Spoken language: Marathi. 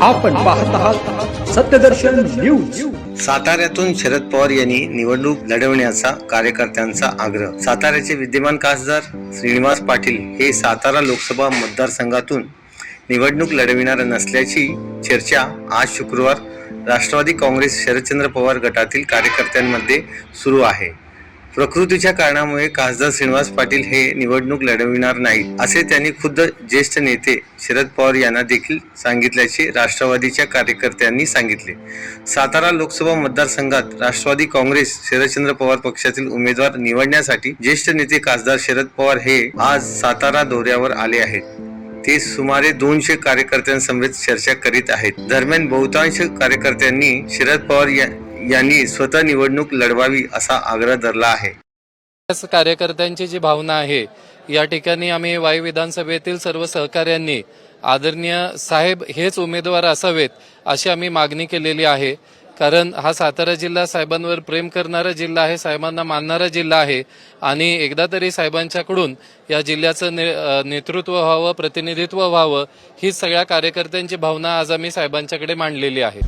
आपण पाहत आहात सत्यदर्शन न्यूज। साताऱ्यातून शरद पवार यांनी निवडणूक लढवण्याचा कार्यकर्त्यांचा आग्रह। साताऱ्याचे विद्यमान खासदार श्रीनिवास पाटील हे सातारा लोकसभा मतदारसंघातून निवडणूक लढविणार नसल्याची चर्चा आज शुक्रवार राष्ट्रवादी काँग्रेस शरदचंद्र पवार गटातील कार्यकर्त्यांमध्ये सुरू आहे। प्रकृतीच्या कारणामुळे खासदार श्रीनिवास पाटील हे निवडणूक लढविणार नाहीत असे त्यांनी खुद्द ज्येष्ठ नेते शरद पवार यांना देखील सांगितल्याचे राष्ट्रवादीच्या कार्यकर्त्यांनी सांगितले। सातारा लोकसभा मतदारसंघात राष्ट्रवादी काँग्रेस शरदचंद्र पवार पक्षातील उमेदवार निवडण्यासाठी ज्येष्ठ नेते खासदार शरद पवार हे आज सातारा दौऱ्यावर आले आहेत। ते सुमारे 200 कार्यकर्त्यांसमवेत चर्चा करीत आहेत। दरम्यान बहुतांश कार्यकर्त्यांनी शरद पवार यांनी स्वतः निवडणूक लढवावी असा आग्रह धरला आहे। कार्यकर्त्यांची जी भावना आहे, या ठिकाणी आम्ही वाई विधानसभेतील सर्व सहकार्यांनी आदरणीय साहेब हेच उमेदवार असावेत अशी आम्ही मागणी केलेली आहे। कारण हा सातारा जिल्हा साहेबांवर प्रेम करणारा जिल्हा आहे, साहेबांना मानणारा जिल्हा आहे आणि एकदा तरी साहेबांच्याकडून या जिल्ह्याचं नेतृत्व व्हावं, प्रतिनिधित्व व्हावं, ही सगळ्या कार्यकर्त्यांची भावना आज आम्ही साहेबांच्याकडे मांडलेली आहे।